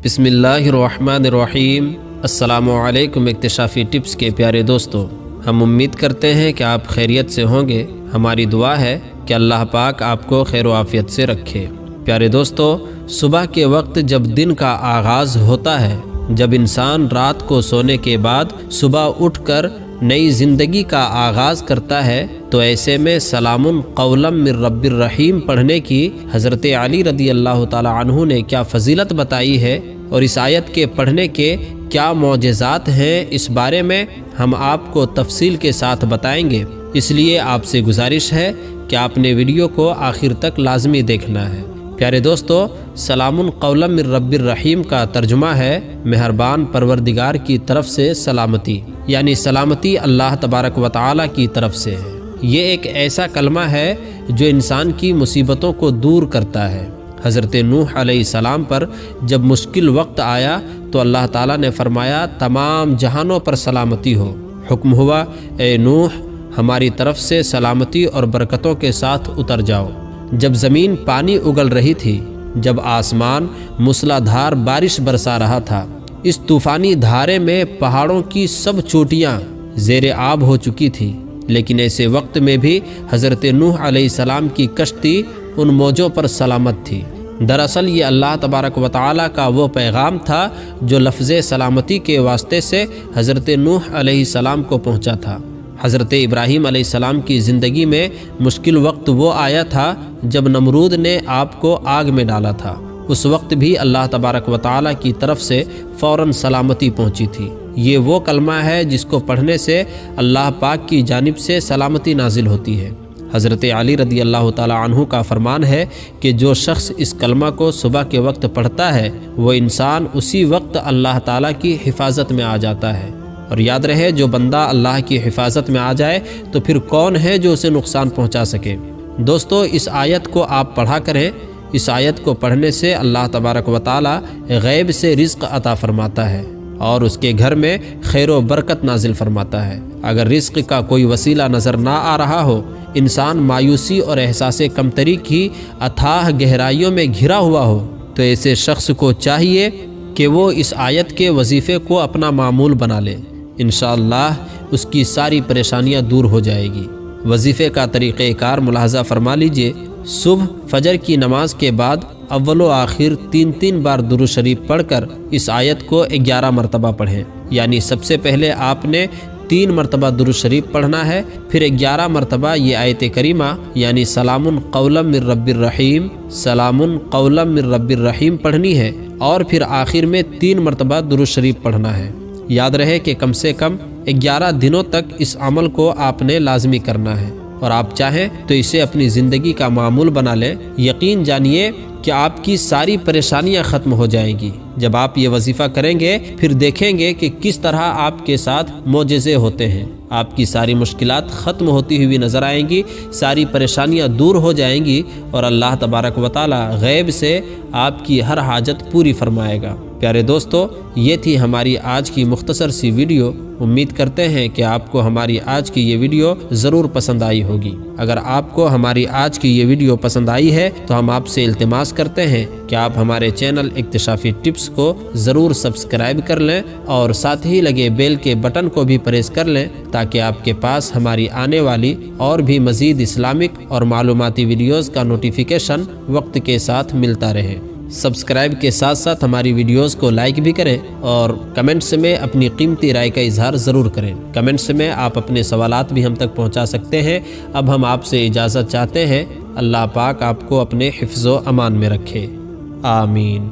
بسم اللہ الرحمن الرحیم۔ السلام علیکم اکتشافی ٹپس کے پیارے دوستو، ہم امید کرتے ہیں کہ آپ خیریت سے ہوں گے۔ ہماری دعا ہے کہ اللہ پاک آپ کو خیر و عافیت سے رکھے۔ پیارے دوستو، صبح کے وقت جب دن کا آغاز ہوتا ہے، جب انسان رات کو سونے کے بعد صبح اٹھ کر نئی زندگی کا آغاز کرتا ہے، تو ایسے میں سلام قولا من رب الرحیم پڑھنے کی حضرت علی رضی اللہ تعالی عنہ نے کیا فضیلت بتائی ہے اور اس آیت کے پڑھنے کے کیا معجزات ہیں، اس بارے میں ہم آپ کو تفصیل کے ساتھ بتائیں گے۔ اس لیے آپ سے گزارش ہے کہ آپ نے ویڈیو کو آخر تک لازمی دیکھنا ہے۔ پیارے دوستو، سلام قولا من رب الرحیم کا ترجمہ ہے مہربان پروردگار کی طرف سے سلامتی، یعنی سلامتی اللہ تبارک و تعالی کی طرف سے ہے۔ یہ ایک ایسا کلمہ ہے جو انسان کی مصیبتوں کو دور کرتا ہے۔ حضرت نوح علیہ السلام پر جب مشکل وقت آیا تو اللہ تعالیٰ نے فرمایا تمام جہانوں پر سلامتی ہو۔ حکم ہوا اے نوح، ہماری طرف سے سلامتی اور برکتوں کے ساتھ اتر جاؤ۔ جب زمین پانی اگل رہی تھی، جب آسمان موسلا دھار بارش برسا رہا تھا، اس طوفانی دھارے میں پہاڑوں کی سب چوٹیاں زیر آب ہو چکی تھی، لیکن ایسے وقت میں بھی حضرت نوح علیہ السلام کی کشتی ان موجوں پر سلامت تھی۔ دراصل یہ اللہ تبارک و تعالیٰ کا وہ پیغام تھا جو لفظ سلامتی کے واسطے سے حضرت نوح علیہ السلام کو پہنچا تھا۔ حضرت ابراہیم علیہ السلام کی زندگی میں مشکل وقت وہ آیا تھا جب نمرود نے آپ کو آگ میں ڈالا تھا۔ اس وقت بھی اللہ تبارک و تعالیٰ کی طرف سے فوراً سلامتی پہنچی تھی۔ یہ وہ کلمہ ہے جس کو پڑھنے سے اللہ پاک کی جانب سے سلامتی نازل ہوتی ہے۔ حضرت علی رضی اللہ تعالیٰ عنہ کا فرمان ہے کہ جو شخص اس کلمہ کو صبح کے وقت پڑھتا ہے، وہ انسان اسی وقت اللہ تعالیٰ کی حفاظت میں آ جاتا ہے۔ اور یاد رہے، جو بندہ اللہ کی حفاظت میں آ جائے تو پھر کون ہے جو اسے نقصان پہنچا سکے۔ دوستو، اس آیت کو آپ پڑھا کریں۔ اس آیت کو پڑھنے سے اللہ تبارک و تعالی غیب سے رزق عطا فرماتا ہے اور اس کے گھر میں خیر و برکت نازل فرماتا ہے۔ اگر رزق کا کوئی وسیلہ نظر نہ آ رہا ہو، انسان مایوسی اور احساس کمتری کی اتھاہ گہرائیوں میں گھرا ہوا ہو، تو ایسے شخص کو چاہیے کہ وہ اس آیت کے وظیفے کو اپنا معمول بنا لے۔ انشاءاللہ اس کی ساری پریشانیاں دور ہو جائے گی۔ وظیفے کا طریقہ کار ملاحظہ فرما لیجئے۔ صبح فجر کی نماز کے بعد اول و آخر 3 بار درود شریف پڑھ کر اس آیت کو 11 مرتبہ پڑھیں، یعنی سب سے پہلے آپ نے 3 مرتبہ درود شریف پڑھنا ہے، پھر 11 مرتبہ یہ آیت کریمہ یعنی سلام قولا من رب الرحیم، سلام قولا من رب الرحیم پڑھنی ہے، اور پھر آخر میں 3 مرتبہ درود شریف پڑھنا ہے۔ یاد رہے کہ کم سے کم 11 دنوں تک اس عمل کو آپ نے لازمی کرنا ہے، اور آپ چاہیں تو اسے اپنی زندگی کا معمول بنا لیں۔ یقین جانیے کہ آپ کی ساری پریشانیاں ختم ہو جائیں گی۔ جب آپ یہ وظیفہ کریں گے، پھر دیکھیں گے کہ کس طرح آپ کے ساتھ معجزے ہوتے ہیں۔ آپ کی ساری مشکلات ختم ہوتی ہوئی نظر آئیں گی، ساری پریشانیاں دور ہو جائیں گی، اور اللہ تبارک و تعالی غیب سے آپ کی ہر حاجت پوری فرمائے گا۔ پیارے دوستو، یہ تھی ہماری آج کی مختصر سی ویڈیو۔ امید کرتے ہیں کہ آپ کو ہماری آج کی یہ ویڈیو ضرور پسند آئی ہوگی۔ اگر آپ کو ہماری آج کی یہ ویڈیو پسند آئی ہے تو ہم آپ سے التماس کرتے ہیں کہ آپ ہمارے چینل اکتشافی ٹپس کو ضرور سبسکرائب کر لیں، اور ساتھ ہی لگے بیل کے بٹن کو بھی پریس کر لیں، تاکہ آپ کے پاس ہماری آنے والی اور بھی مزید اسلامک اور معلوماتی ویڈیوز کا نوٹیفیکیشن وقت کے ساتھ ملتا رہے۔ سبسکرائب کے ساتھ ساتھ ہماری ویڈیوز کو لائک بھی کریں، اور کمنٹس میں اپنی قیمتی رائے کا اظہار ضرور کریں۔ کمنٹس میں آپ اپنے سوالات بھی ہم تک پہنچا سکتے ہیں۔ اب ہم آپ سے اجازت چاہتے ہیں۔ اللہ پاک آپ کو اپنے حفظ و امان میں رکھے۔ آمین۔